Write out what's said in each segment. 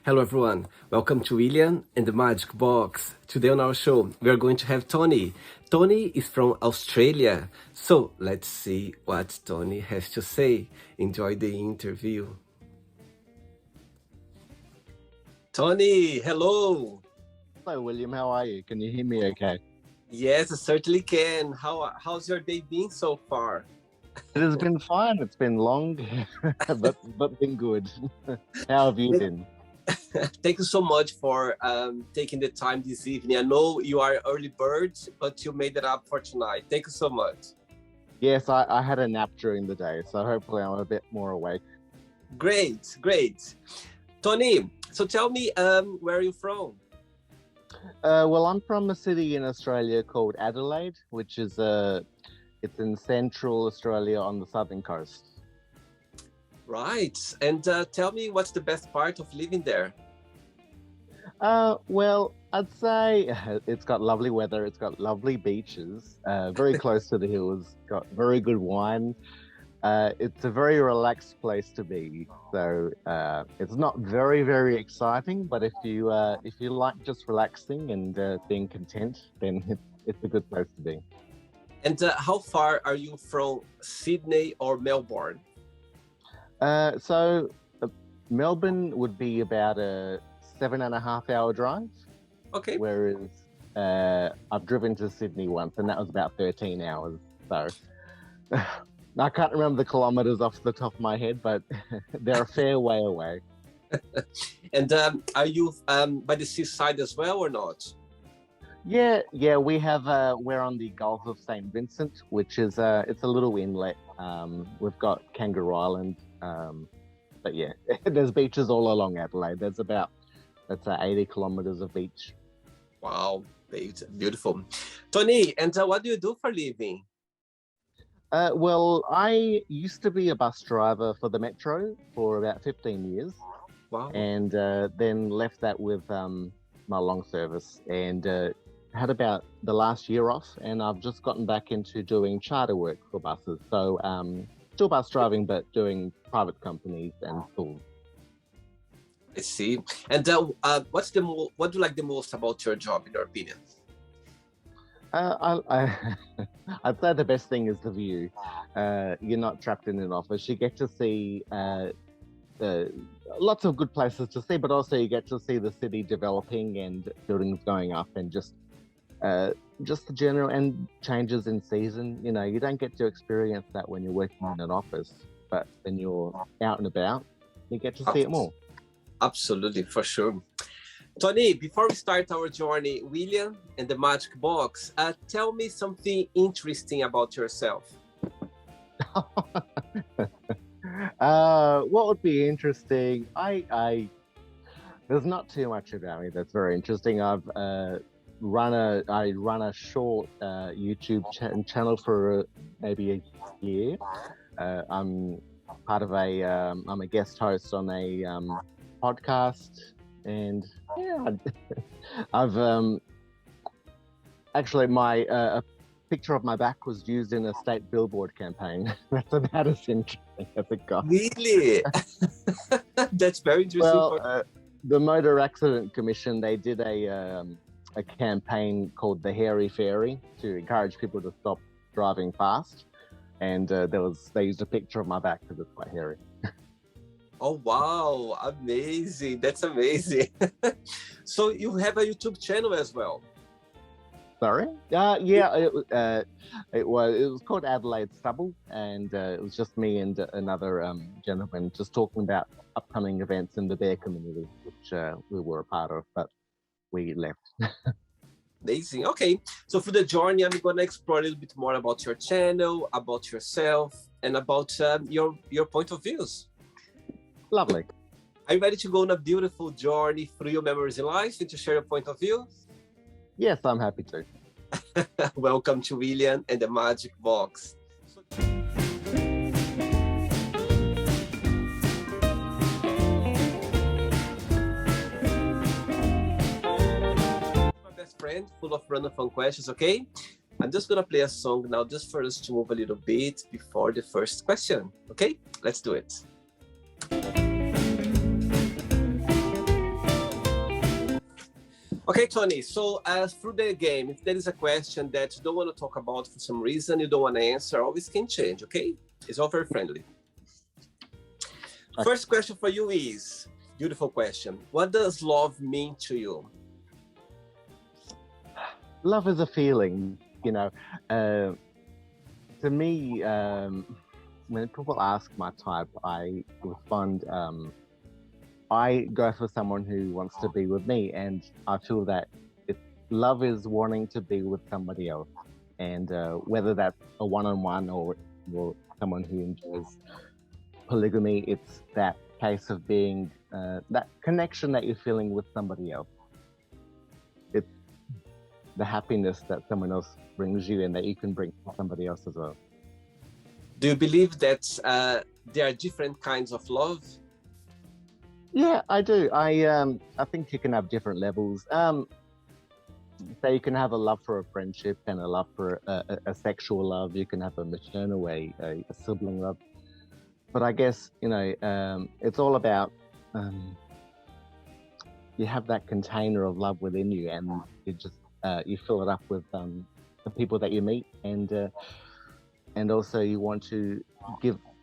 Hello everyone, welcome to William and the Magic Box. Today on our show, we are going to have Tony. Tony is from Australia, so let's see what Tony has to say. Enjoy the interview. Tony, hello. Hello, William. How are you? Can you hear me okay? Yes, I certainly can. How's your day been so far? It has been fine. It's been long, but been good. How have you been? Thank you so much for taking the time this evening. I know you are early bird, but you made it up for tonight. Thank you so much. Yes, I had a nap during the day, so hopefully I'm a bit more awake. Great. Tony, so tell me, where are you from? Well, I'm from a city in Australia called Adelaide, which is it's in central Australia on the southern coast. Right. And tell me, what's the best part of living there? Well, I'd say it's got lovely weather. It's got lovely beaches, very close to the hills. Got very good wine. It's a very relaxed place to be. So it's not very, very exciting, but if you like just relaxing and being content, then it's a good place to be. And how far are you from Sydney or Melbourne? So Melbourne would be about a 7.5 hour drive. Okay. Whereas I've driven to Sydney once, and that was about 13 hours. So I can't remember the kilometers off the top of my head, but they're a fair way away. And are you by the seaside as well or not? Yeah, we have. We're on the Gulf of St. Vincent, which is it's a little inlet. We've got Kangaroo Island, but yeah, there's beaches all along Adelaide. There's about 80 kilometers of beach. Wow, beautiful. Tony, and what do you do for a living? Well, I used to be a bus driver for the Metro for about 15 years. Wow. And then left that with my long service and had about the last year off, and I've just gotten back into doing charter work for buses. So still bus driving, but doing private companies and schools. I see. And what do you like the most about your job, in your opinion? I'd say the best thing is the view. You're not trapped in an office. You get to see lots of good places to see, but also you get to see the city developing and buildings going up, and just the general and changes in season. You know, you don't get to experience that when you're working in an office, but when you're out and about, you get to see it more. Absolutely, for sure. Tony, before we start our journey, William and the Magic Box, tell me something interesting about yourself. What would be interesting? There's not too much about me that's very interesting. I run a short YouTube channel for maybe a year. I'm part of I'm a guest host on a podcast, and yeah, I've actually a picture of my back was used in a state billboard campaign. That's about as interesting as it got. Really? That's very interesting. Well, the Motor Accident Commission, they did a campaign called the Hairy Fairy to encourage people to stop driving fast, and they used a picture of my back because it's quite hairy. Oh wow, amazing! That's amazing. So you have a YouTube channel as well? Sorry? Yeah, it was called Adelaide Stubble, and it was just me and another gentleman just talking about upcoming events in the bear community, which we were a part of, but we left. Amazing. Okay, so for the journey, I'm going to explore a little bit more about your channel, about yourself, and about your point of views. Lovely. Are you ready to go on a beautiful journey through your memories in life and to share your point of view? Yes, I'm happy to. Welcome to William and the Magic Box. My best friend, full of random fun questions, okay? I'm just gonna play a song now just for us to move a little bit before the first question, okay? Let's do it. Okay, Tony. So through the game, if there is a question that you don't want to talk about for some reason, you don't want to answer, always can change, okay? It's all very friendly. First question for you is, beautiful question. What does love mean to you? Love is a feeling, you know. To me, when people ask my type, I respond, I go for someone who wants to be with me, and I feel that love is wanting to be with somebody else, and whether that's a one-on-one or someone who enjoys polygamy, it's that case of being that connection that you're feeling with somebody else. It's the happiness that someone else brings you and that you can bring to somebody else as well. Do you believe that there are different kinds of love? Yeah, I do. I think you can have different levels. So you can have a love for a friendship and a love for a sexual love. You can have a maternal, a sibling love. But I guess, you know, it's all about you have that container of love within you, and you just you fill it up with the people that you meet, and also you want to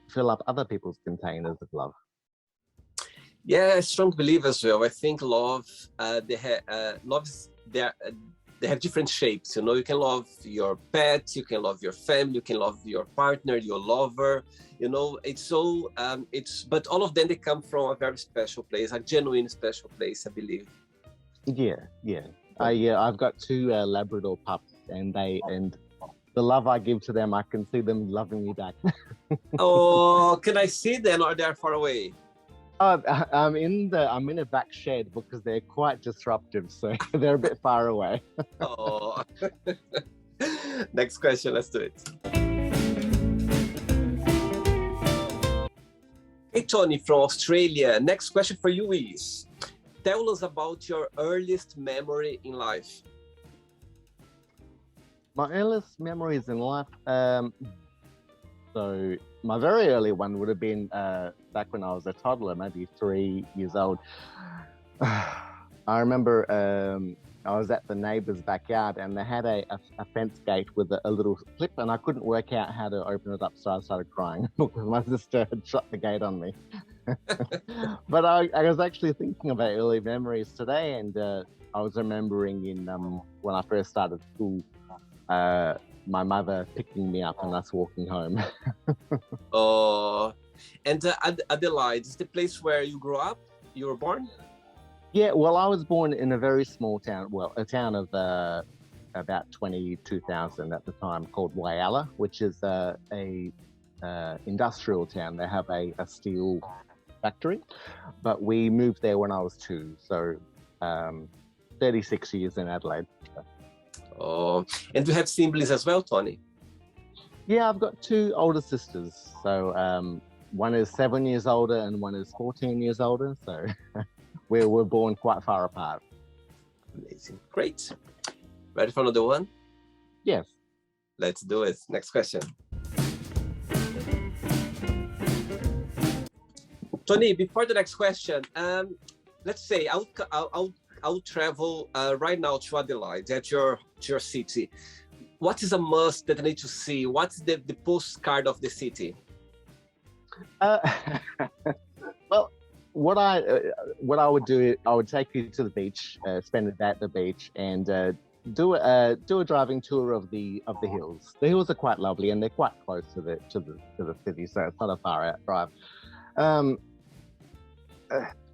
fill up other people's containers of love. Yeah, I strongly believe as well. I think love, they have different shapes. You know, you can love your pet, you can love your family, you can love your partner, your lover. You know, but all of them, they come from a very special place, a genuine special place, I believe. Yeah. I've got two Labrador pups, and the love I give to them, I can see them loving me back. Oh, can I see them, or they're far away? I'm in a back shed because they're quite disruptive, so they're a bit far away. Oh. Next question, let's do it. Hey, Tony from Australia. Next question for you is, tell us about your earliest memory in life. My earliest memories in life, so my very early one would have been back when I was a toddler, maybe 3 years old. I remember I was at the neighbour's backyard, and they had a fence gate with a little clip, and I couldn't work out how to open it up, so I started crying because my sister had shut the gate on me. But I was actually thinking about early memories today, and I was remembering when I first started school, my mother picking me up and us walking home. Oh, and Adelaide is the place where you grew up? You were born? Yeah, well, I was born in a very small town, a town of about 22,000 at the time, called Whyalla, which is a industrial town. They have a steel factory, but we moved there when I was 2, so 36 years in Adelaide. Oh, and do you have siblings as well, Tony? Yeah, I've got 2 older sisters. So one is 7 years older and one is 14 years older. So we were born quite far apart. Amazing. Great. Ready for another one? Yes. Let's do it. Next question. Tony, before the next question, let's say I'll travel right now to Adelaide, at your city. What is a must that I need to see? What's the postcard of the city? Well, what I would do, I would take you to the beach, spend a day at the beach, and do a driving tour of the hills. The hills are quite lovely, and they're quite close to the city, so it's not a far out drive.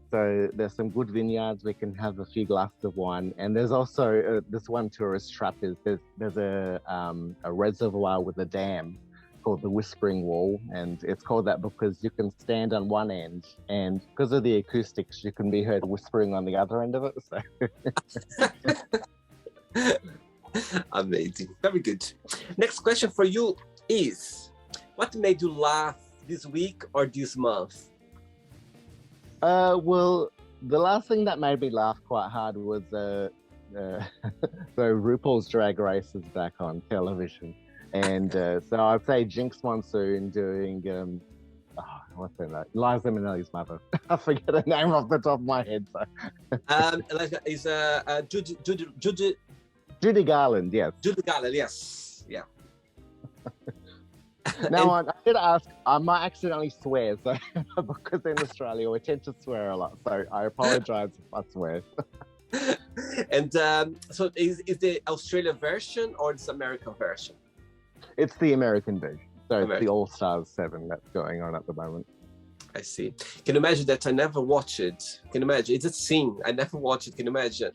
So there's some good vineyards. We can have a few glasses of wine, and there's also this one tourist trap. There's a reservoir with a dam called the Whispering Wall, and it's called that because you can stand on one end, and because of the acoustics, you can be heard whispering on the other end of it. So. Amazing, very good. Next question for you is, what made you laugh this week or this month? Well, the last thing that made me laugh quite hard was so RuPaul's Drag Race is back on television, and so I'd say Jinx Monsoon doing what's her name? Liza Minnelli's mother. I forget her name off the top of my head. So. Is Judy Judy Garland, yes. Judy Garland, yes, yeah. Now, I did ask, I might accidentally swear, so because in Australia we tend to swear a lot, so I apologize if I swear. And so is the Australia version or this American version? It's the American version. So it's the All Stars 7 that's going on at the moment. I see. Can you imagine that I never watched it? Can you imagine? It's a scene. I never watched it. Can you imagine?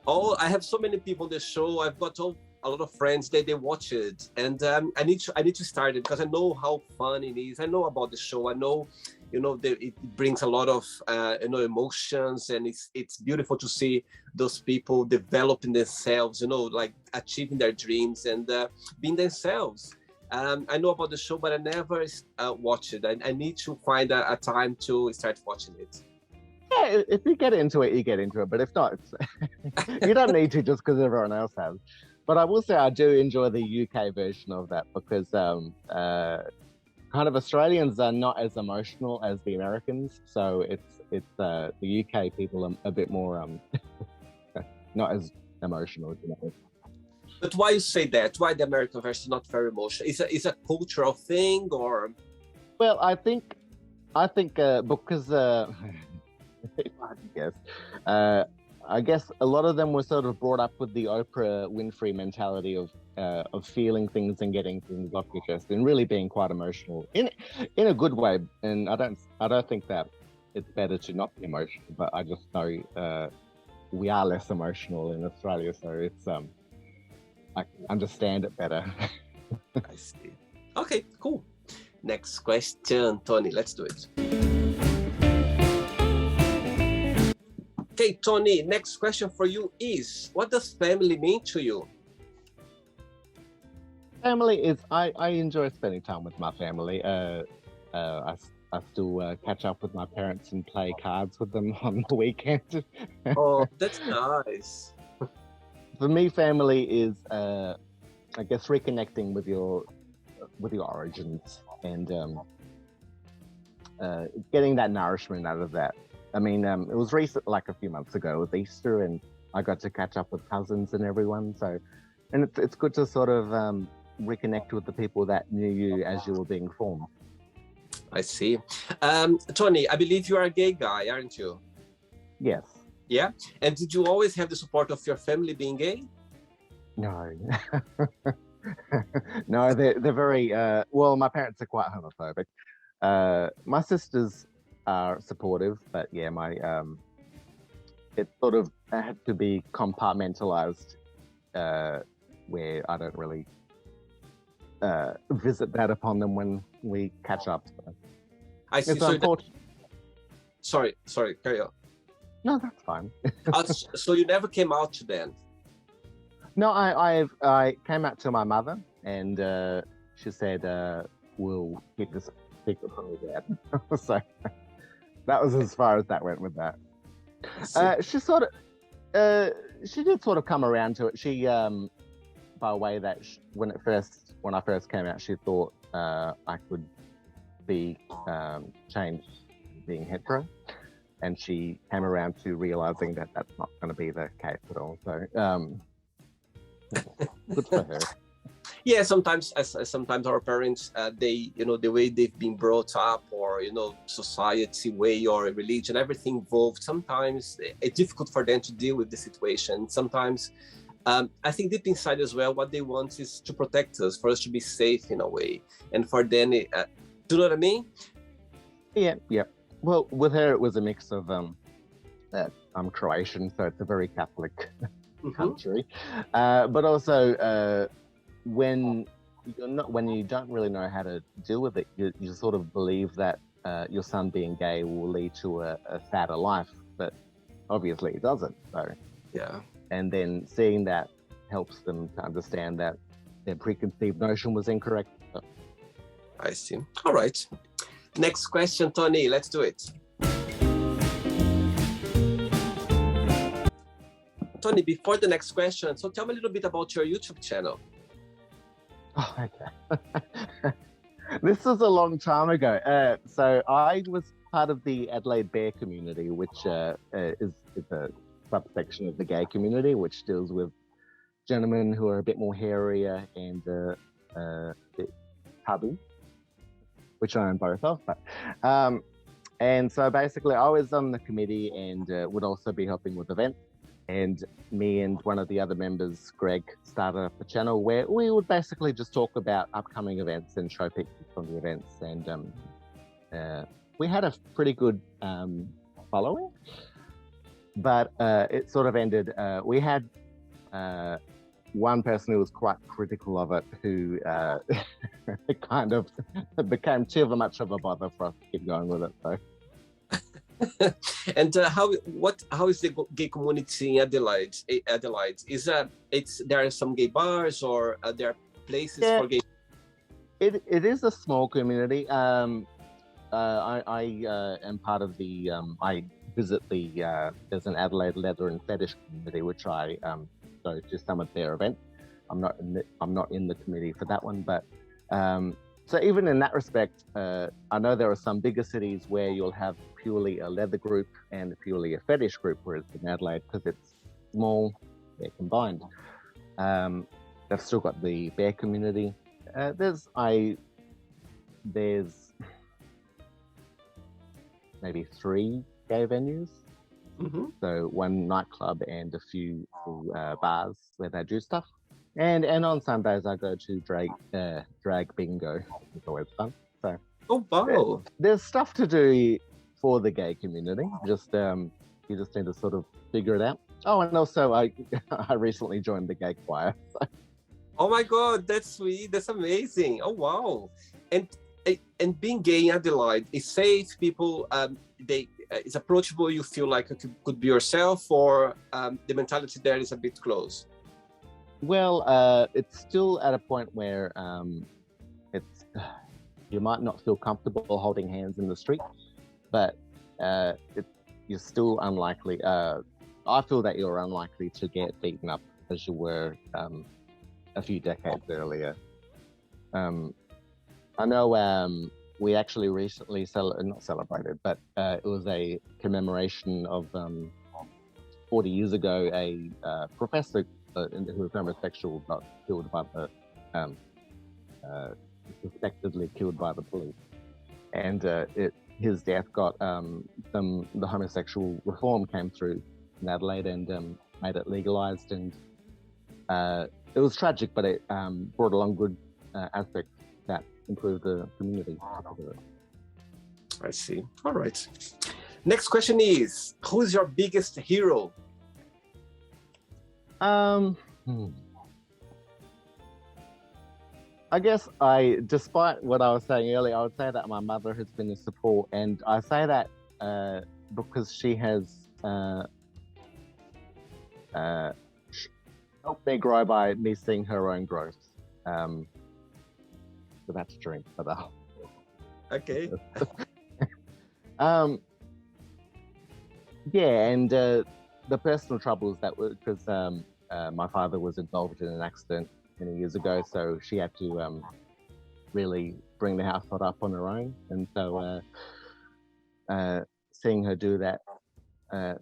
Oh, I have so many people on the show. I've got a lot of friends. They watch it, and I need to start it because I know how fun it is. I know about the show. I know, it brings a lot of emotions, and it's beautiful to see those people developing themselves. Like achieving their dreams and being themselves. I know about the show, but I never watch it. I need to find a time to start watching it. Yeah, if you get into it, you get into it. But if not, you don't need to just because everyone else has. But I will say I do enjoy the UK version of that because kind of Australians are not as emotional as the Americans. So it's the UK people are a bit more not as emotional. But why you say that? Why the American version is not very emotional? Is a cultural thing or? Well, I think because. I guess a lot of them were sort of brought up with the Oprah Winfrey mentality of feeling things and getting things off your chest and really being quite emotional in a good way. And I don't think that it's better to not be emotional, but I just know we are less emotional in Australia, so it's I can understand it better. I see. Okay, cool. Next question, Tony. Let's do it. Okay, Tony, next question for you is, what does family mean to you? Family is, I enjoy spending time with my family. I still catch up with my parents and play cards with them on the weekend. Oh, that's nice. For me, family is, I guess, reconnecting with your origins and getting that nourishment out of that. I mean, it was recent, like a few months ago, it was Easter, and I got to catch up with cousins and everyone. So, and it's good to sort of reconnect with the people that knew you as you were being formed. I see. Tony, I believe you are a gay guy, aren't you? Yes. Yeah? And did you always have the support of your family being gay? No. No, they're very, well, my parents are quite homophobic. My sisters are supportive, but yeah, it sort of had to be compartmentalized, where I don't really visit that upon them when we catch up. So. I see. So sorry, carry on. No, that's fine. So you never came out to them? No, I came out to my mother, and she said, "We'll keep this secret from your dad." So. That was as far as that went with that. She did sort of come around to it. She, by way that when I first came out, she thought I could be changed being hetero, and she came around to realizing that that's not going to be the case at all. So, good for her. Yeah, sometimes our parents, they, the way they've been brought up, or society way or religion, everything involved. Sometimes it's difficult for them to deal with the situation. Sometimes, I think deep inside as well, what they want is to protect us, for us to be safe in a way, and for them, do you know what I mean? Yeah. Well, with her, it was a mix of I'm Croatian, so it's a very Catholic country, but also. When you don't really know how to deal with it, you sort of believe that your son being gay will lead to a sadder life, but obviously it doesn't. So yeah, and then seeing that helps them to understand that their preconceived notion was incorrect. So. I see. All right. Next question, Tony. Let's do it. Tony, before the next question, so tell me a little bit about your YouTube channel. Oh, okay. This was a long time ago. So I was part of the Adelaide Bear community, which is a subsection of the gay community, which deals with gentlemen who are a bit more hairier and a bit tubby, which I am both of. But and so basically, I was on the committee and would also be helping with events. And me and one of the other members, Greg, started up a channel where we would basically just talk about upcoming events and show pictures from the events. And we had a pretty good following, but it sort of ended. We had one person who was quite critical of it, who kind of became too much of a bother for us to keep going with it. So. And how is the gay community in Adelaide? Adelaide is there are some gay bars or there are places for gay. It is a small community. I am part of the. I visit the. There's an Adelaide leather and fetish community, which I go to some of their events. I'm not in the committee for that one, but. So even in that respect, I know there are some bigger cities where you'll have purely a leather group and purely a fetish group, whereas in Adelaide, because it's small, they're combined. They've still got the bear community. There's maybe 3 gay venues. Mm-hmm. So one nightclub and a few bars where they do stuff. And on Sundays I go to drag bingo. It's always fun. So wow, there's stuff to do for the gay community. Just you just need to sort of figure it out. Oh, and also I recently joined the gay choir. So. Oh my God, that's sweet. That's amazing. Oh wow, and being gay in Adelaide is safe. People it's approachable. You feel like it could be yourself, or the mentality there is a bit close. Well, it's still at a point where it's you might not feel comfortable holding hands in the street, but you're still unlikely. I feel that you're unlikely to get beaten up as you were a few decades earlier. I know we actually recently not celebrated, but it was a commemoration of 40 years ago. A professor who was homosexual got killed by suspectedly killed by the police, and his death got the homosexual reform came through in Adelaide and made it legalized, and it was tragic, but it brought along good aspects that improved the community. I see. All right. Next question is, who is your biggest hero? I guess despite what I was saying earlier, I would say that my mother has been a support, and I say that because she has helped me grow by me seeing her own growth. So that's a drink for that. Okay. Yeah, and the personal troubles that were because my father was involved in an accident many years ago, so she had to really bring the household up on her own, and so seeing her do that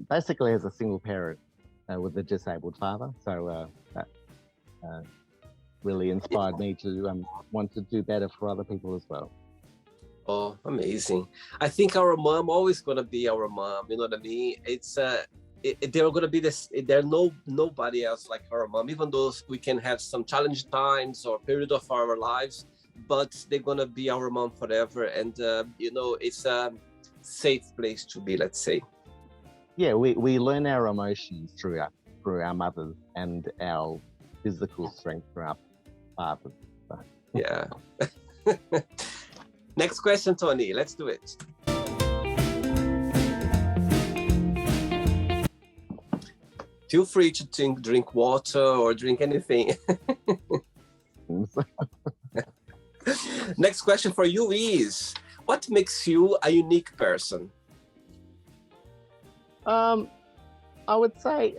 basically as a single parent with a disabled father, so that really inspired me to want to do better for other people as well. Oh, amazing. I think our mom always gonna be our mom, you know what I mean? It's they're gonna be this, there's nobody else like our mom, even though we can have some challenging times or period of our lives, but they're gonna be our mom forever, and you know, it's a safe place to be, let's say. Yeah, we learn our emotions through our mothers and our physical strength through our fathers. So. Yeah. Next question, Tony. Let's do it. Feel free to drink water or drink anything. Next question for you is, what makes you a unique person? I would say,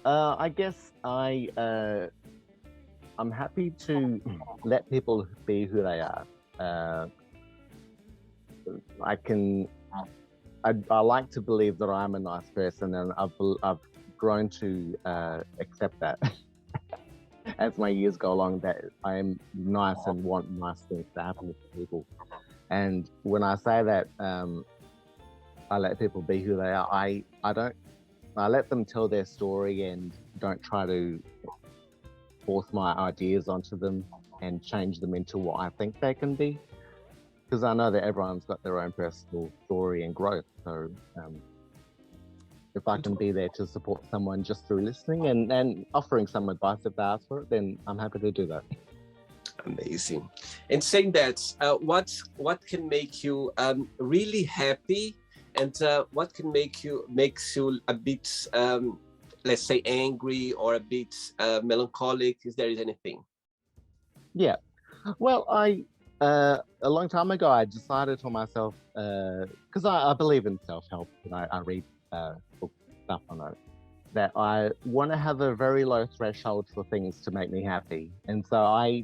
I guess I I'm happy to let people be who they are. I like to believe that I'm a nice person, and I've grown to accept that as my years go along, that I am nice and want nice things to happen to people. And when I say that, I let people be who they are. I let them tell their story and don't try to force my ideas onto them and change them into what I think they can be. Because I know that everyone's got their own personal story and growth. So if I can be there to support someone just through listening and offering some advice if they ask for it, then I'm happy to do that. Amazing. And saying that, what can make you really happy, and what can makes you a bit, let's say, angry or a bit melancholic, if there is anything? Yeah. Well, a long time ago, I decided for myself, because I believe in self-help, and I read book stuff on it, that I want to have a very low threshold for things to make me happy. And so I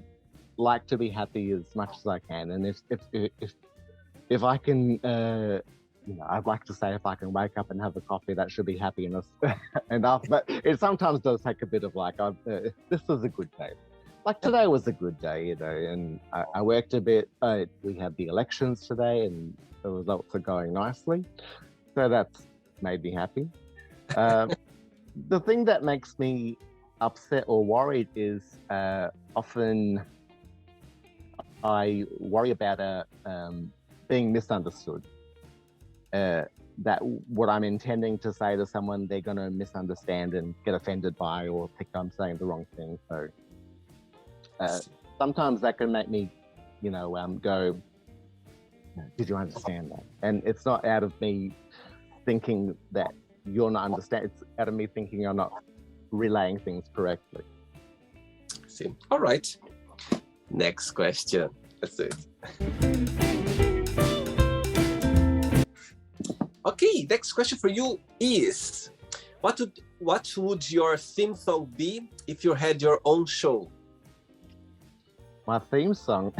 like to be happy as much as I can. And if I can, I'd like to say if I can wake up and have a coffee, that should be happy enough. But it sometimes does take a bit of like, this is a good day. Like today was a good day, and I worked a bit. We had the elections today, and the results are going nicely. So that's made me happy. The thing that makes me upset or worried is often I worry about being misunderstood. That what I'm intending to say to someone, they're going to misunderstand and get offended by, or think I'm saying the wrong thing. So sometimes that can make me, go, did you understand that? And it's not out of me thinking that you're not understanding. It's out of me thinking you're not relaying things correctly. See. All right. Next question. That's it. Okay, next question for you is, what would your theme song be if you had your own show? My theme song,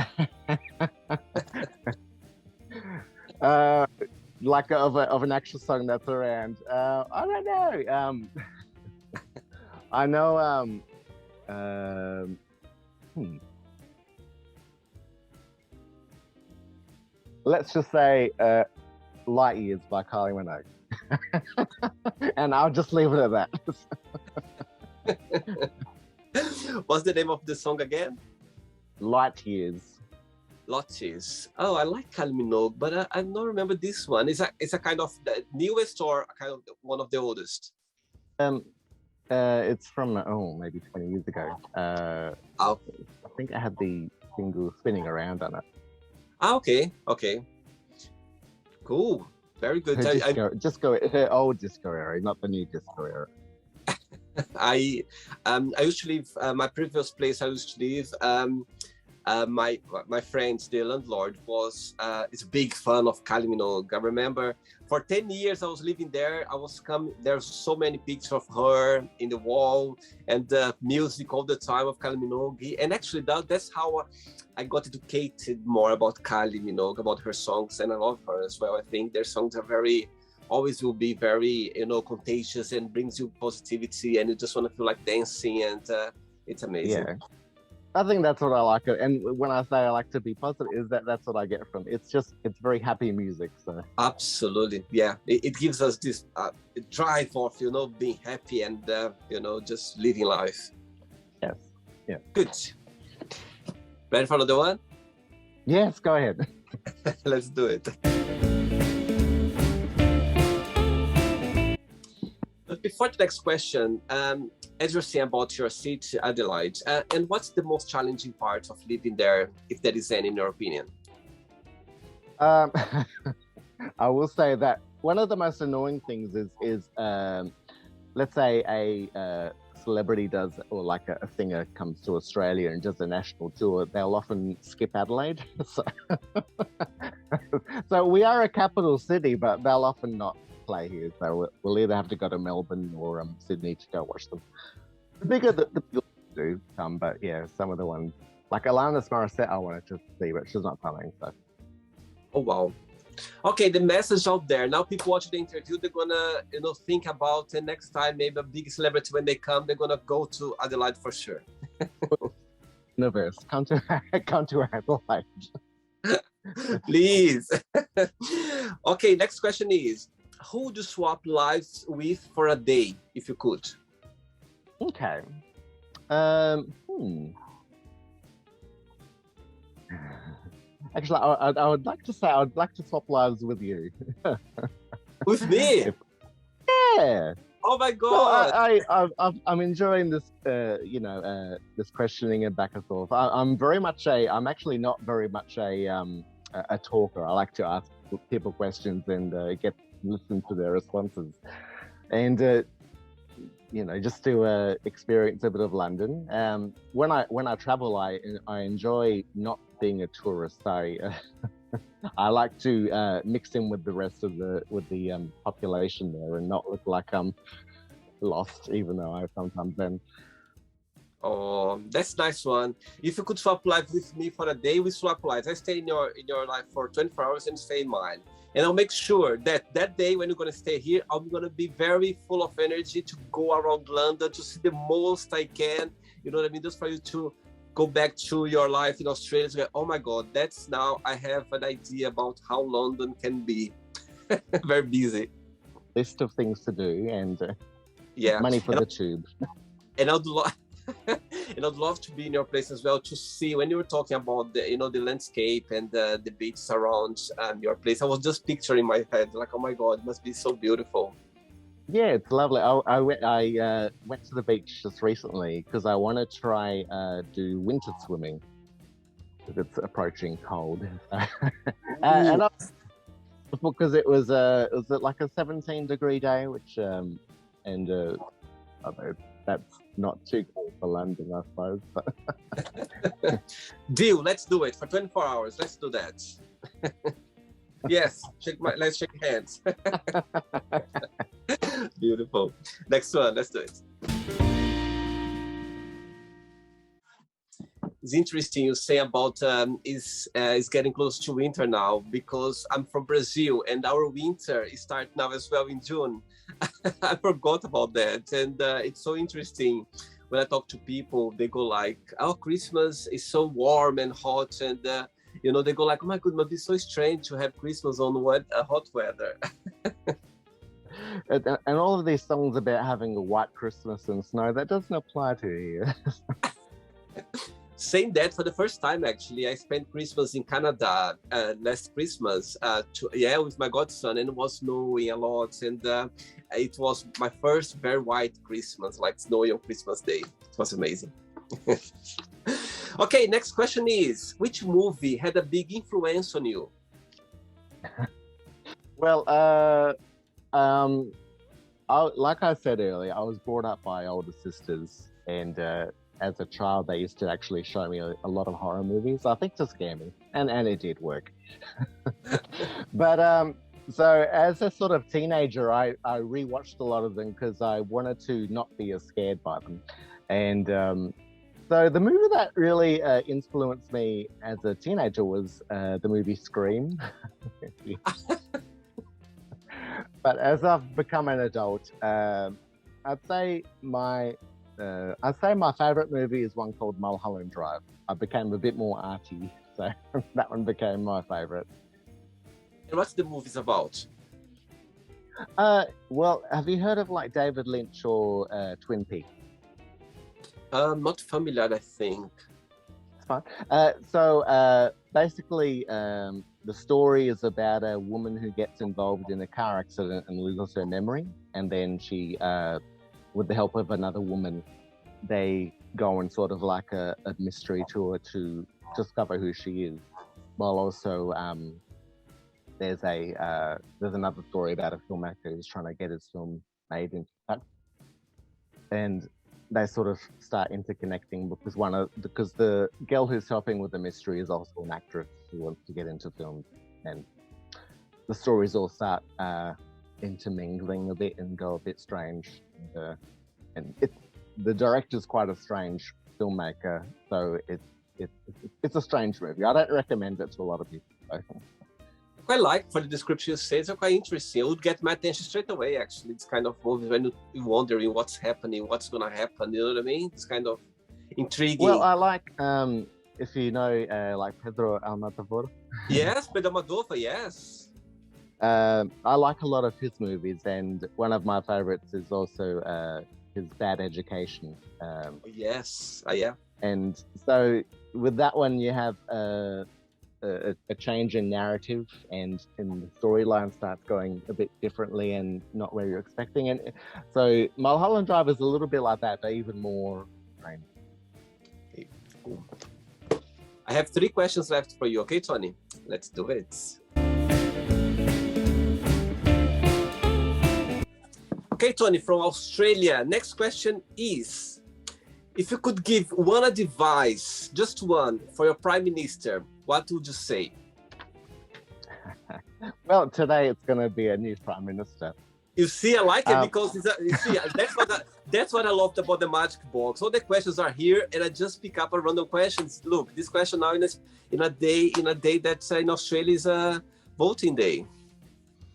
like of an actual song that's around. I don't know. I know. Let's just say "Light Years" by Kylie Minogue, and I'll just leave it at that. What's the name of the song again? Light Years. Light Years. Oh, I like Kylie Minogue, but I don't remember this one. It's a kind of the newest or kind of one of the oldest? It's from maybe 20 years ago. I think I had the single spinning around on it. Okay. Cool. Very good. Her old disco era, not the new disco era. I used to live my previous place. I used to live. My friend, the landlord, is a big fan of Kylie Minogue. I remember for 10 years I was living there. There's so many pictures of her in the wall, and music all the time of Kylie Minogue. And actually that's how I got educated more about Kylie Minogue, about her songs, and I love her as well. I think their songs are always will be very, contagious and brings you positivity, and you just want to feel like dancing, and it's amazing. Yeah. I think that's what I like. And when I say I like to be positive, is that's what I get from it. It's very happy music. So absolutely, yeah. It gives us this drive of being happy and just living life. Yes. Yeah. Good. Ready for another one? Yes, go ahead. Let's do it. But before the next question, as you're saying about your city, Adelaide, and what's the most challenging part of living there, if there is any, in your opinion? I will say that one of the most annoying things is let's say a celebrity does, or like a singer comes to Australia and does a national tour, they'll often skip Adelaide. So we are a capital city, but they'll often not play here. So we'll either have to go to Melbourne or Sydney to go watch them. The bigger the do come, but yeah, some of the ones like Alanis Morissette I wanted to see, but she's not coming. So. Oh wow. Okay, the message out there. Now people watch the interview, they're gonna, think about the next time maybe a big celebrity when they come, they're gonna go to Adelaide for sure. Universe, come to Adelaide. Please. Okay, next question is, who would you swap lives with for a day if you could? Okay. Actually, I would like to say I'd like to swap lives with you. With me? Yeah. Oh my God! Well, I'm enjoying this, this questioning and back and forth. I'm actually not very much a talker. I like to ask people questions and listen to their responses, and just to experience a bit of London. When I travel, I enjoy not being a tourist. I like to mix in with the rest of the population there and not look like I'm lost, even though I sometimes am. Oh, that's a nice one. If you could swap life with me for a day, we swap lives. I stay in your life for 24 hours and stay in mine. And I'll make sure that day when you're going to stay here, I'm going to be very full of energy to go around London, to see the most I can. You know what I mean? Just for you to go back to your life in Australia. So, oh my God, that's now I have an idea about how London can be. Very busy. List of things to do and money for the tube. And I'd love to be in your place as well to see when you were talking about the landscape and the beaches around your place. I was just picturing in my head like, oh my God, it must be so beautiful. Yeah, it's lovely. I went to the beach just recently because I want to try do winter swimming because it's approaching cold. And because it was like a 17-degree day, which that's not too cool for London, I suppose. But Deal. Let's do it for 24 hours. Let's do that. Yes. Let's shake hands. Beautiful. Next one. Let's do it. It's interesting you say about is getting close to winter now, because I'm from Brazil and our winter starts now as well in June. I forgot about that, and it's so interesting when I talk to people. They go like, "Oh, Christmas is so warm and hot," and they go like, "Oh my God, it must be so strange to have Christmas on hot weather." And all of these songs about having a white Christmas and snow, that doesn't apply to here. Saying that for the first time, actually, I spent Christmas in Canada last Christmas, with my godson, and it was snowing a lot, and it was my first very white Christmas, like snowy on Christmas Day. It was amazing. Okay, next question is, which movie had a big influence on you? Well, like I said earlier, I was brought up by older sisters, and as a child, they used to actually show me a lot of horror movies, I think to scare me, and it did work. But so as a sort of teenager, I rewatched a lot of them because I wanted to not be as scared by them. And so the movie that really influenced me as a teenager was the movie Scream. But as I've become an adult, I'd say my favorite movie is one called Mulholland Drive. I became a bit more arty, so that one became my favorite. And what's the movie about? Well, have you heard of like David Lynch or Twin Peaks? Not familiar, I think. It's fine. So basically, the story is about a woman who gets involved in a car accident and loses her memory, and then she, with the help of another woman, they go on sort of like a mystery tour to discover who she is. While also, there's another story about a filmmaker who's trying to get his film made into that, and they sort of start interconnecting because the girl who's helping with the mystery is also an actress who wants to get into films, and the stories all start intermingling a bit and go a bit strange, and the director's quite a strange filmmaker. So it's a strange movie. I don't recommend it to a lot of people. So. Quite like for the description you say, it's quite interesting. It would get my attention straight away, actually. It's kind of movies when you're wondering what's happening, what's going to happen, you know what I mean? It's kind of intriguing. Well, I like, if you know, like Pedro Almodovar. Yes, Pedro Almodovar, yes. I like a lot of his movies, and one of my favorites is also his Bad Education. Yes, yeah. And so with that one, you have a change in narrative, and the storyline starts going a bit differently and not where you're expecting. And so Mulholland Drive is a little bit like that, but even more strange. Okay, cool. I have 3 questions left for you, okay, Tony? Let's do it. Okay, Tony, from Australia. Next question is, if you could give one advice, just one, for your Prime Minister, what would you say? Well, today it's going to be a new Prime Minister. You see, I like it because that's what I loved about the Magic Box. All the questions are here, and I just pick up a random questions. Look, this question now in a day that in Australia is a voting day.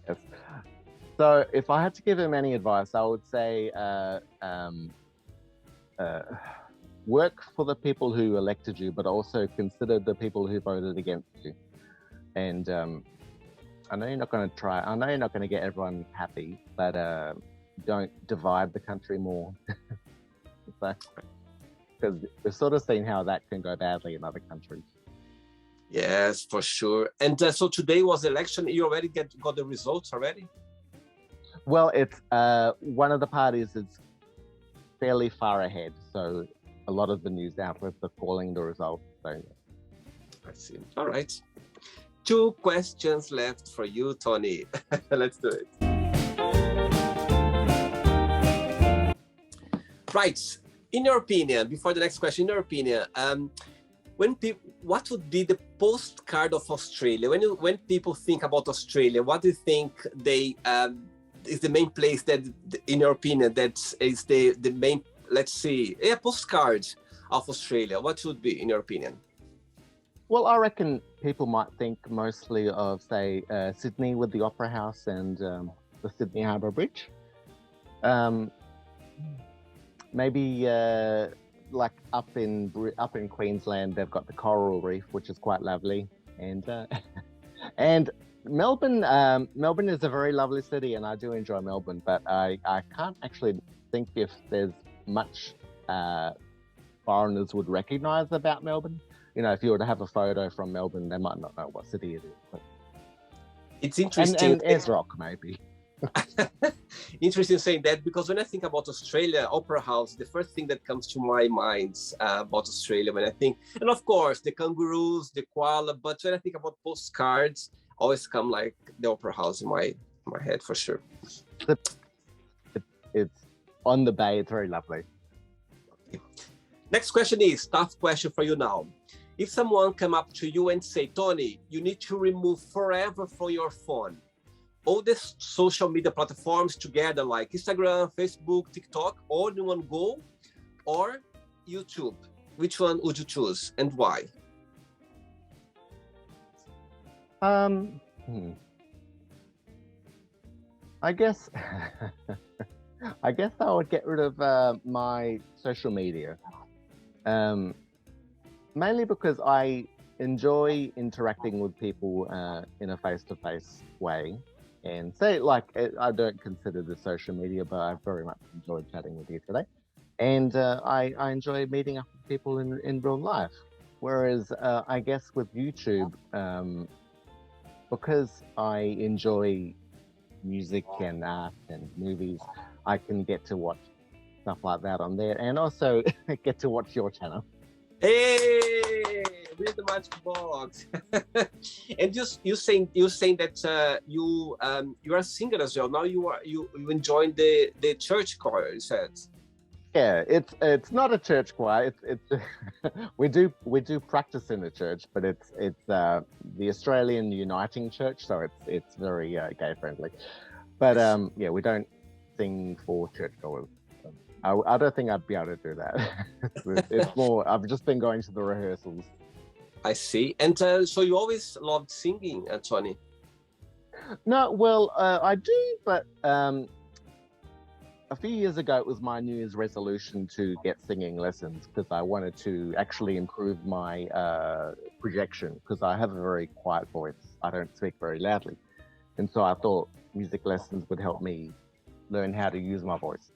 Yes. So, if I had to give him any advice, I would say work for the people who elected you, but also consider the people who voted against you. And I know you're not going to try. I know you're not going to get everyone happy, but don't divide the country more. Because we've sort of seen how that can go badly in other countries. Yes, for sure. And so today was election. You already got the results already? Well, it's one of the parties is fairly far ahead, so a lot of the news outlets are calling the results. So. I see. All right. 2 questions left for you, Tony. Let's do it. Right. In your opinion, before the next question, in your opinion, what would be the postcard of Australia? When people think about Australia, what do you think is the main place that, in your opinion, that is the main, let's see, postcard of Australia? What would be, in your opinion? Well, I reckon people might think mostly of, say, Sydney with the Opera House and the Sydney Harbour Bridge. Maybe like up in Queensland, they've got the Coral Reef, which is quite lovely, and Melbourne. Melbourne is a very lovely city, and I do enjoy Melbourne. But I can't actually think if there's much foreigners would recognise about Melbourne. You know, if you were to have a photo from Melbourne, they might not know what city it is. But... It's interesting. And Ayers Rock, maybe. Interesting saying that, because when I think about Australia, Opera House, the first thing that comes to my mind about Australia when I think, and of course the kangaroos, the koala, but when I think about postcards, always come like the Opera House in my head for sure. It's on the bay. It's very lovely. Next question is tough question for you now. If someone come up to you and say, Tony, you need to remove forever from your phone all the social media platforms together, like Instagram, Facebook, TikTok, all in one go, or YouTube, which one would you choose and why? I guess I would get rid of my social media. Mainly because I enjoy interacting with people in a face-to-face way. And say, like, I don't consider this social media, but I very much enjoyed chatting with you today. And I enjoy meeting up with people in real life. Whereas I guess with YouTube, because I enjoy music and art and movies, I can get to watch stuff like that on there, and also get to watch your channel. Hey, we're the Magic Box. And you saying that you are a singer as well. Now you enjoying the church choir, you said. Yeah, it's not a church choir. It's we do practice in the church, but it's the Australian Uniting Church, so it's very gay friendly. But yeah, we don't sing for churchgoers. I don't think I'd be able to do that. It's more, I've just been going to the rehearsals. I see. And so you always loved singing, Tony? No, well, I do, but a few years ago, it was my New Year's resolution to get singing lessons because I wanted to actually improve my projection because I have a very quiet voice. I don't speak very loudly. And so I thought music lessons would help me learn how to use my voice.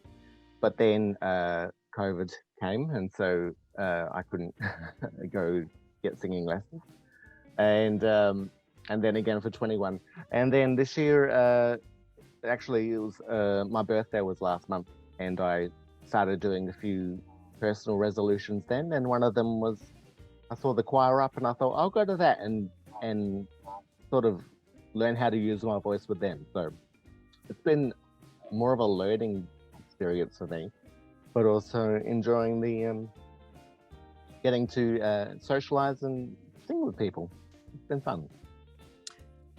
But then COVID came, and so I couldn't go get singing lessons. And then again for 21. And then this year, actually, it was my birthday was last month, and I started doing a few personal resolutions then. And one of them was I saw the choir up, and I thought I'll go to that and sort of learn how to use my voice with them. So it's been more of a learning experience for me, but also enjoying the getting to socialize and sing with people. It's been fun.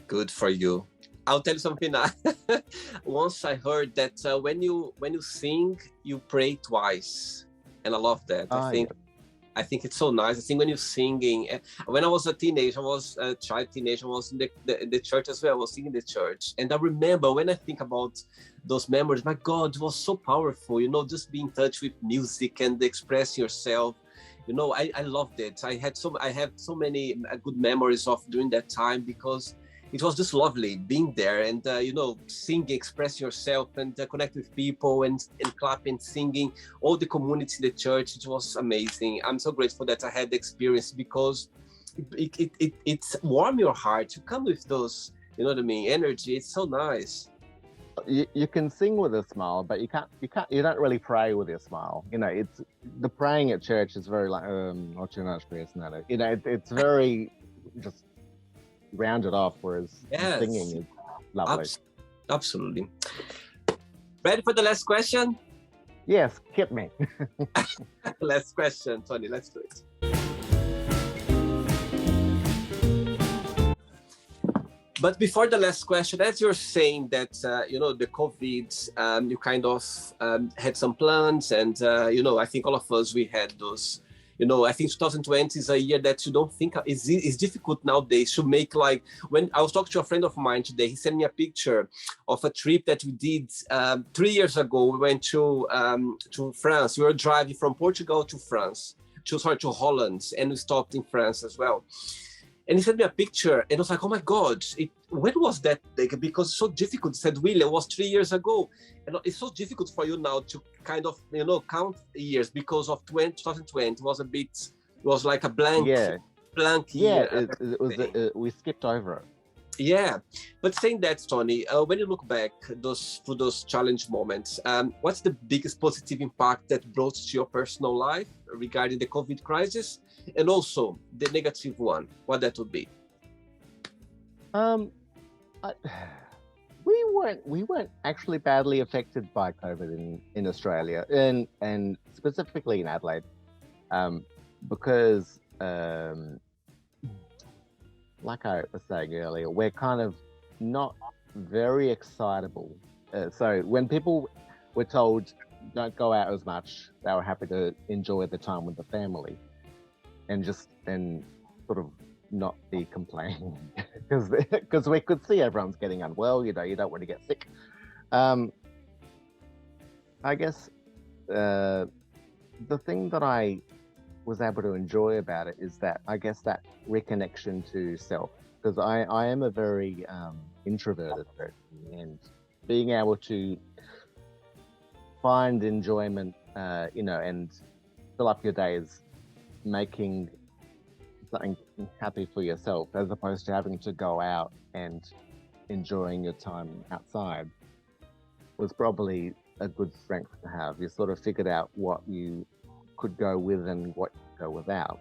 Good for you. I'll tell you something now. Once I heard that when you sing, you pray twice, and I love that. I think it's so nice. I think when you're singing, when I was a teenager, I was a child teenager, I was in the church as well. I was singing in the church. And I remember when I think about those memories, my God, it was so powerful, just be in touch with music and express yourself. I loved it. I have so many good memories of during that time because it was just lovely being there and, singing, express yourself and connect with people and clapping, singing, all the community in the church. It was amazing. I'm so grateful that I had the experience because it's warm your heart. You come with those, energy. It's so nice. You can sing with a smile, but you don't really pray with your smile. It's the praying at church is very like, it's very just rounded off, whereas singing is lovely. Absolutely. Ready for the last question? Yes, hit me. Last question, Tony, let's do it. But before the last question, as you're saying that, the COVID, you kind of had some plans and, I think all of us, we had those. I think 2020 is a year that you don't think it's difficult nowadays to make when I was talking to a friend of mine today, he sent me a picture of a trip that we did 3 years ago. We went to France. We were driving from Portugal to France, to Holland, and we stopped in France as well. And he sent me a picture, and I was like, oh my God, when was that? Because it's so difficult. He said, Willie, it was 3 years ago. And it's so difficult for you now to kind of, count years because of 2020 was like a blank year. It was, we skipped over it. Yeah, but saying that, Tony, when you look back to those challenge moments, what's the biggest positive impact that brought to your personal life regarding the COVID crisis, and also the negative one? What that would be? We weren't actually badly affected by COVID in Australia, and specifically in Adelaide, because. Like I was saying earlier, we're kind of not very excitable. So when people were told don't go out as much, they were happy to enjoy the time with the family and sort of not be complaining because we could see everyone's getting unwell. You don't want to get sick. I guess the thing that I was able to enjoy about it is that I guess that reconnection to self, because I am a very introverted person, and being able to find enjoyment, and fill up your days making something happy for yourself, as opposed to having to go out and enjoying your time outside, was probably a good strength to have. You sort of figured out what you could go with and what you go without.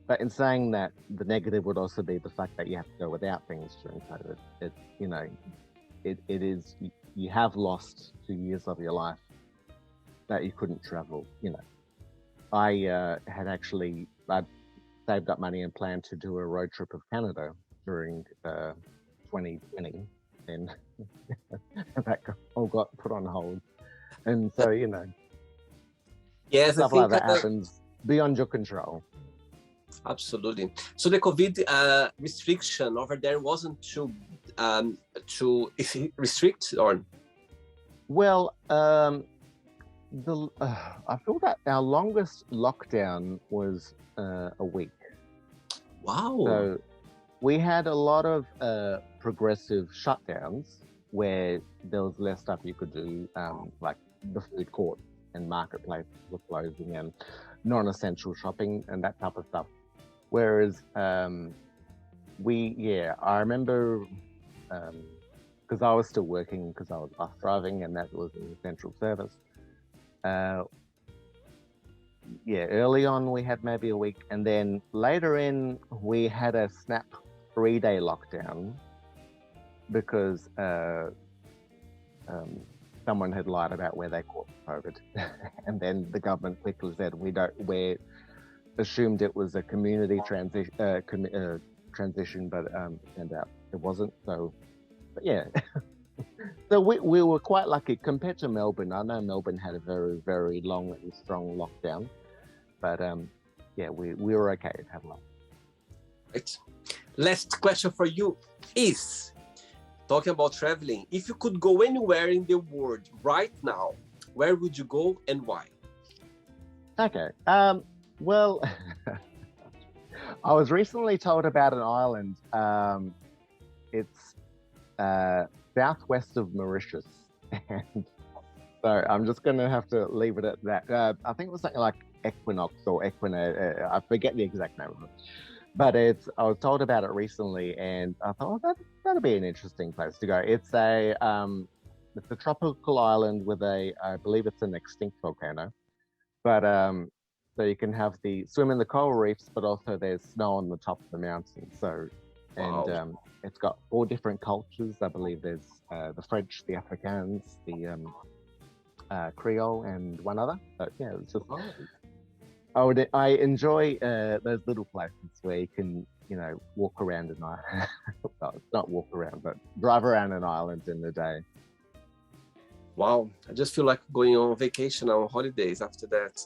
But in saying that, the negative would also be the fact that you have to go without things during COVID. It is, you have lost 2 years of your life that you couldn't travel. I I'd saved up money and planned to do a road trip of Canada during 2020, and that all got put on hold. And so, Yes, I Stuff like think that happens beyond your control. absolutely. So the COVID restriction over there wasn't to restrict or Well, I feel that our longest lockdown was a week. wow. So we had a lot of progressive shutdowns where there was less stuff you could do, like the food court and marketplace were closing and non-essential shopping and that type of stuff. Whereas I remember because I was still working because I was bus driving and that was an essential service. Early on we had maybe a week, and then later in we had a snap 3-day lockdown because someone had lied about where they caught COVID, and then the government quickly said we assumed it was a community transition, but it turned out it wasn't. So, but yeah. So we were quite lucky compared to Melbourne. I know Melbourne had a very, very long and strong lockdown, but we were okay to have luck. Right. Last question for you is, talking about traveling, if you could go anywhere in the world right now, where would you go and why? Okay. Well, I was recently told about an island. It's southwest of Mauritius, and so I'm just going to have to leave it at that. I think it was something like Equinox or I forget the exact name of it. But I was told about it recently, and I thought that'd be an interesting place to go. It's a tropical island with I believe it's an extinct volcano, but so you can have swim in the coral reefs, but also there's snow on the top of the mountain. So, and Wow. it's got 4 different cultures. I believe there's the French, the Afrikaans, the Creole, and one other. So yeah, it's just. Wow. I enjoy those little places where you can, walk around an island. Well, not walk around, but drive around an island in the day. Wow, I just feel like going on vacation on holidays after that.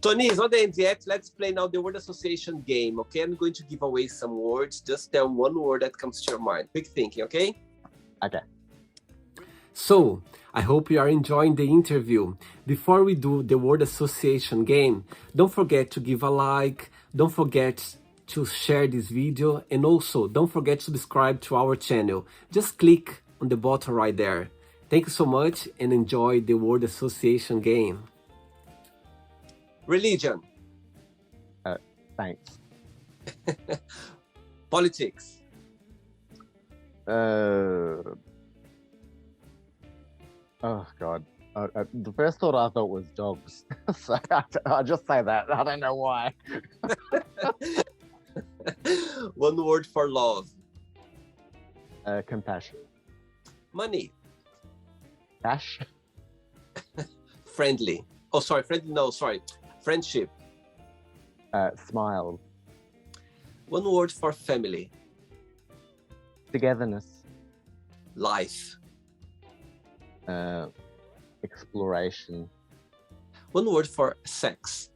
Tony, it's not the end yet. Let's play now the word association game, okay? I'm going to give away some words. Just tell one word that comes to your mind. Quick thinking, okay? Okay. So, I hope you are enjoying the interview. Before we do the word association game, don't forget to give a like, don't forget to share this video, and also don't forget to subscribe to our channel. Just click on the button right there. Thank you so much and enjoy the word association game. Religion. Thanks. Politics. Oh God. The first thought I thought was dogs. So I'll just say that. I don't know why. One word for love. Compassion. Money. Cash. Friendly. Oh, sorry. Friendly. No, sorry. Friendship. Smiles. One word for family. Togetherness. Life. Exploration. One word for sex.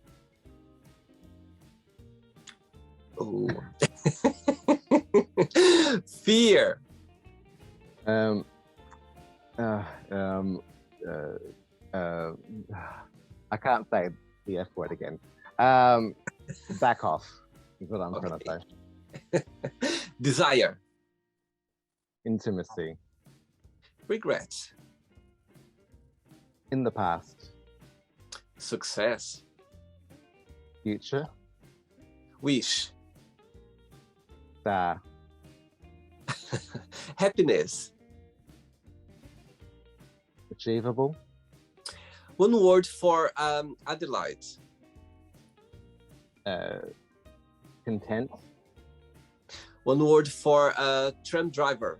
Oh. Fear. I can't say the F word again. Back off is what I'm trying to say. Desire. Intimacy. Regret. In the past. Success. Future. Wish. Star. Happiness. Achievable. One word for Adelaide. Content. One word for tram driver.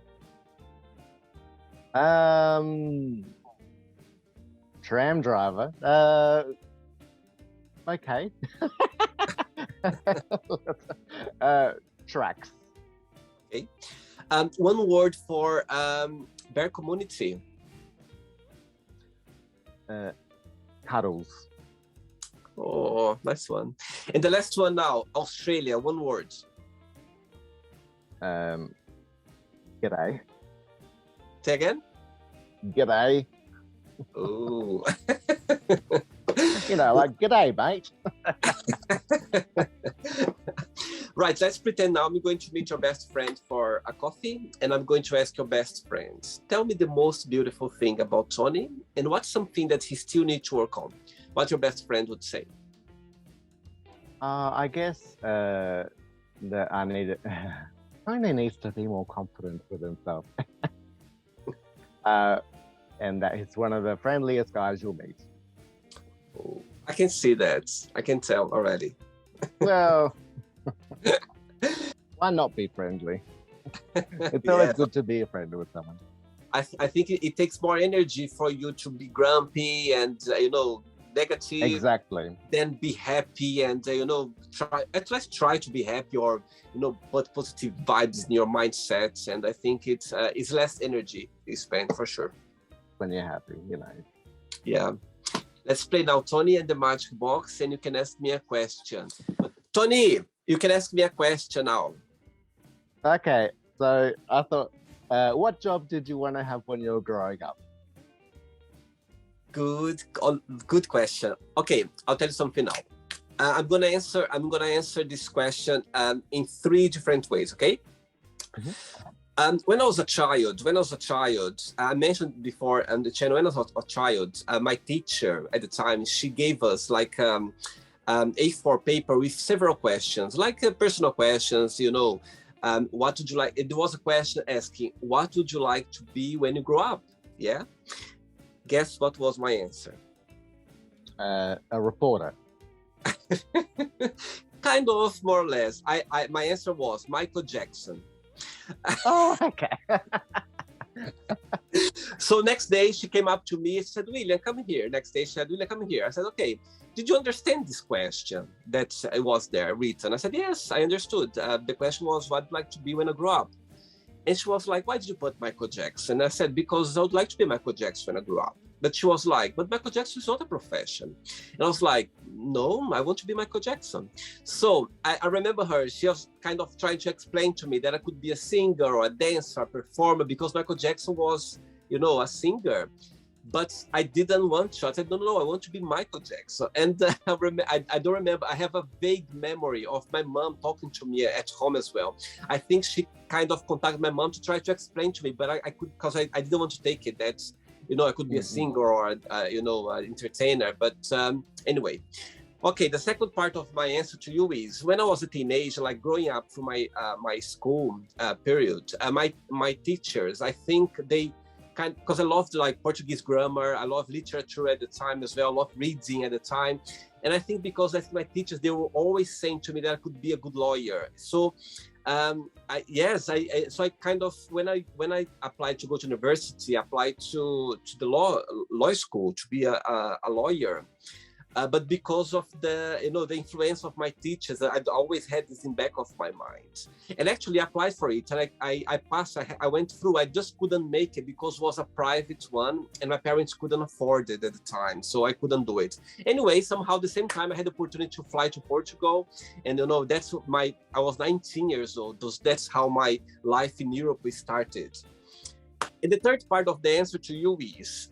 Tram driver. Okay. Tracks. Okay. One word for bear community. cuddles. Oh, nice one. And the last one now, Australia, one word. G'day. Say again? G'day. Oh. Like, g'day, mate. Right, let's pretend now I'm going to meet your best friend for a coffee, and I'm going to ask your best friend, tell me the most beautiful thing about Tony, and what's something that he still needs to work on? What your best friend would say? I guess that Tony needs to be more confident with himself. And that he's one of the friendliest guys you'll meet. Oh, I can see that. I can tell already. Well, why not be friendly? It's always good to be a friend with someone. I think it takes more energy for you to be grumpy and, negative. Exactly. Then be happy and, try to be happy or, put positive vibes in your mindset. And I think it's less energy you spend for sure. When you're happy, Yeah. Let's play now Tony and the Magic Box, and you can ask me a question. Tony, you can ask me a question now. Okay, so I thought, what job did you want to have when you were growing up? Good question. Okay, I'll tell you something now. I'm gonna answer this question in 3 different ways. Okay. Mm-hmm. When I was a child, I mentioned before on the channel, when I was a child, my teacher at the time, she gave us like A4 paper with several questions, like personal questions, what would you like? There was a question asking, what would you like to be when you grow up? Yeah. Guess what was my answer? A reporter. Kind of, more or less. My answer was Michael Jackson. Oh, okay. So next day she came up to me and said, William, come here. Next day she said, William, come here. I said, okay, did you understand this question that was there written? I said, yes, I understood. The question was, what I'd like to be when I grow up. And she was like, why did you put Michael Jackson? I said, because I would like to be Michael Jackson when I grew up. But she was like, but Michael Jackson is not a profession. And I was like, no, I want to be Michael Jackson. So I remember her, she was kind of trying to explain to me that I could be a singer or a dancer, a performer, because Michael Jackson was, a singer. But I didn't want to. I said, no, I want to be Michael Jackson. And I don't remember. I have a vague memory of my mom talking to me at home as well. I think she kind of contacted my mom to try to explain to me, but I could, because I didn't want to take it. That's, I could be a singer or, an entertainer. But anyway. Okay, the second part of my answer to you is, when I was a teenager, like growing up through my school period, my teachers, I think they, because I loved like Portuguese grammar, I loved literature at the time as well, I loved reading at the time. And I think because I think my teachers, they were always saying to me that I could be a good lawyer. So so I kind of, when I applied to go to university, I applied to the law school to be a lawyer. But because of the influence of my teachers, I'd always had this in back of my mind. And actually I applied for it, and I passed. I went through. I just couldn't make it because it was a private one, and my parents couldn't afford it at the time, so I couldn't do it. Anyway, somehow at the same time I had the opportunity to fly to Portugal, and I was 19 years old. That's how my life in Europe started. And the third part of the answer to you is,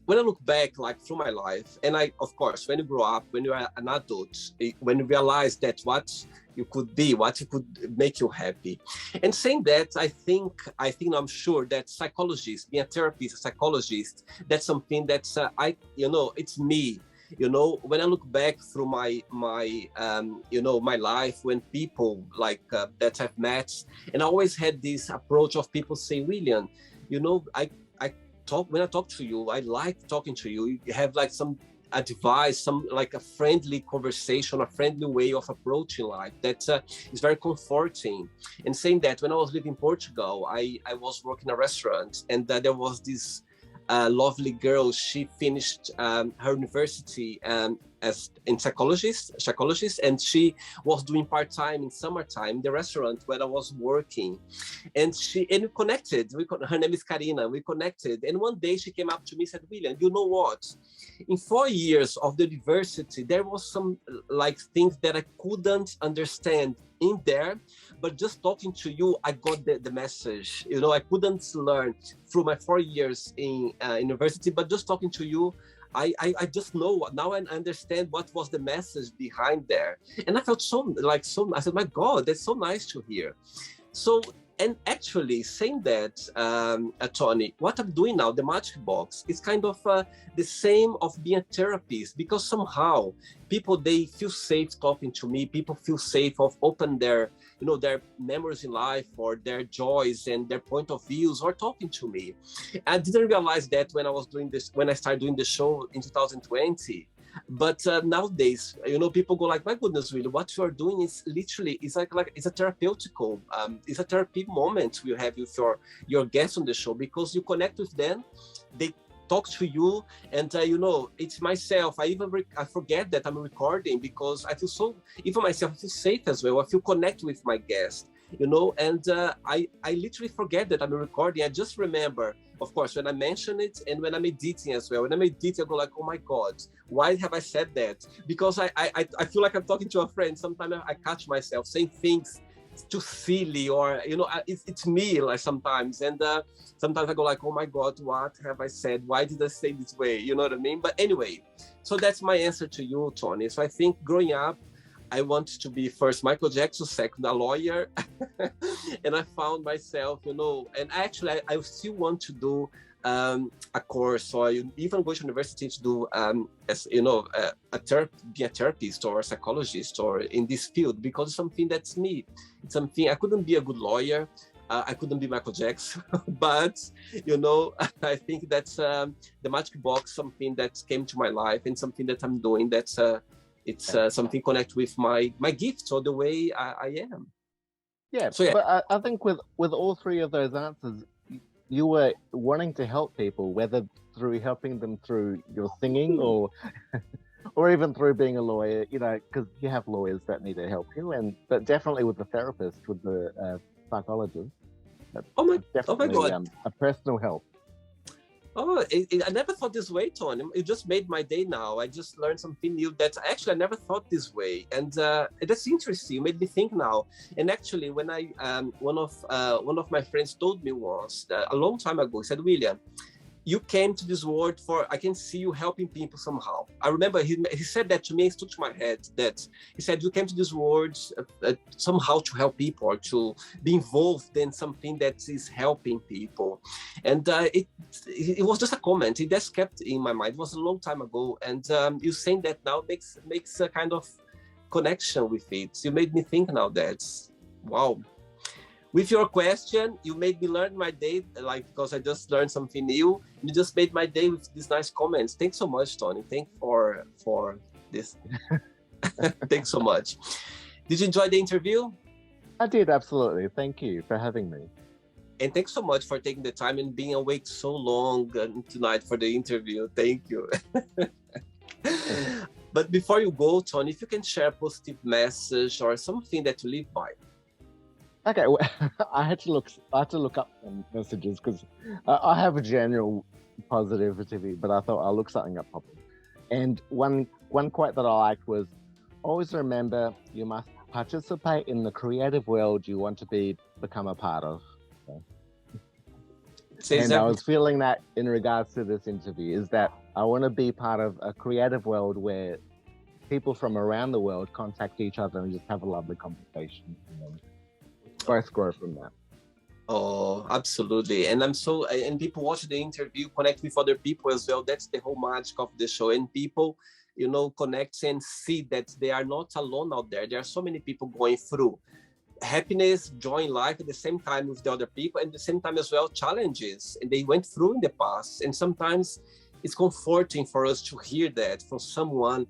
when I look back, like through my life, and of course, when you grow up, when you are an adult, when you realize that what you could be, what you could make you happy. And saying that, I think I'm sure that psychologists, being a therapist, a psychologist, that's something that's it's me. When I look back through my life, when people like that I've met, and I always had this approach of people saying, William, when I talk to you, I like talking to you. You have like some advice, some like a friendly conversation, a friendly way of approaching life that is very comforting. And saying that, when I was living in Portugal, I was working in a restaurant, and there was this lovely girl. She finished her university as in psychologist, and she was doing part-time in summertime in the restaurant where I was working, and we connected. Her name is Karina. We connected, and one day she came up to me and said, William, you know what? In 4 years of the university, there was some like things that I couldn't understand in there, but just talking to you, I got the message. You know, I couldn't learn through my 4 years in university, but just talking to you, I just know now. I understand what was the message behind there, and I felt I said, my God, that's so nice to hear. So, and actually saying that, Tony, what I'm doing now, the Magic Box, is kind of the same of being a therapist, because somehow people, they feel safe talking to me. People feel safe of open their, their memories in life or their joys and their point of views or talking to me. I didn't realize that when I started doing the show in 2020. But nowadays, people go like, my goodness, really, what you are doing is literally, it's like it's a therapeutical, it's a therapy moment you have with your guests on the show, because you connect with them, they talk to you, and it's myself. I forget that I'm recording, because I feel so, even myself, I feel safe as well. I feel connect with my guest, and I literally forget that I'm recording. I just remember, of course, when I mention it and when I'm editing as well. When I'm editing, I go like, oh my God, why have I said that? Because I feel like I'm talking to a friend. Sometimes I catch myself saying things too silly, or it's me, like sometimes, and sometimes I go like, oh my God, what have I said? Why did I say this way? You know what I mean? But anyway, so that's my answer to you, Tony. So I think growing up, I want to be first Michael Jackson, second a lawyer, and I found myself, and actually I still want to do a course, or even go to university to do, be a therapist or a psychologist or in this field, because it's something that's me. It's something I couldn't be a good lawyer. I couldn't be Michael Jackson, but I think that's the Magic Box, something that came to my life and something that I'm doing. That's it's something connect with my gifts or the way I am. Yeah, so, yeah. But I think with all three of those answers, you were wanting to help people, whether through helping them through your singing or even through being a lawyer, because you have lawyers that need to help you, but definitely with the therapist, with the psychologist. Oh my definitely, God. A personal help. Oh, I never thought this way, Tony. You just made my day now. I just learned something new that actually I never thought this way. And that's interesting. You made me think now. And actually, when one of my friends told me once, a long time ago, he said, William, you came to this world I can see you helping people somehow. I remember he said that to me, it stuck to my head, that he said, you came to this world somehow to help people, or to be involved in something that is helping people. And it was just a comment. It just kept in my mind. It was a long time ago. And you saying that now makes a kind of connection with it. You made me think now that, wow. With your question, you made me learn my day, because I just learned something new. You just made my day with these nice comments. Thanks so much, Tony. Thanks for this. Thanks so much. Did you enjoy the interview? I did, absolutely. Thank you for having me. And thanks so much for taking the time and being awake so long tonight for the interview. Thank you. But before you go, Tony, if you can share a positive message or something that you live by. Okay, well, I had to look up some messages, because I have a general positivity, but I thought I'll look something up properly. And one quote that I liked was, always remember, you must participate in the creative world you want to become a part of. And I was feeling that in regards to this interview, is that I want to be part of a creative world where people from around the world contact each other and just have a lovely conversation. Both grow from that. Oh, absolutely. And and people watch the interview, connect with other people as well. That's the whole magic of the show. And people, connect and see that they are not alone out there. There are so many people going through happiness, joy in life at the same time with the other people, and at the same time as well, challenges. And they went through in the past. And sometimes it's comforting for us to hear that from someone,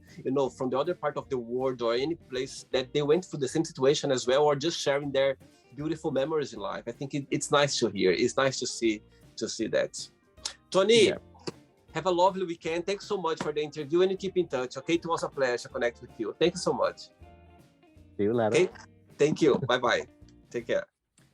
from the other part of the world or any place, that they went through the same situation as well, or just sharing their beautiful memories in life. I think it's nice to hear. It's nice to see that. Tony, Have a lovely weekend. Thanks so much for the interview, and keep in touch, okay? It was a pleasure connect with you. Thank you so much. See you later. Okay? Thank you. Bye-bye. Take care.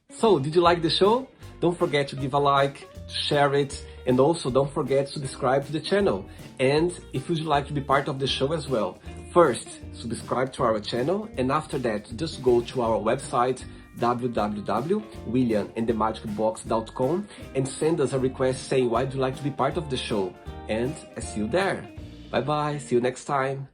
So, did you like the show? Don't forget to give a like, to share it, and also don't forget to subscribe to the channel. And if you'd like to be part of the show as well, first, subscribe to our channel, and after that, just go to our website, www.williamandthemagicbox.com, and send us a request saying why you'd like to be part of the show. And I see you there. Bye bye, see you next time.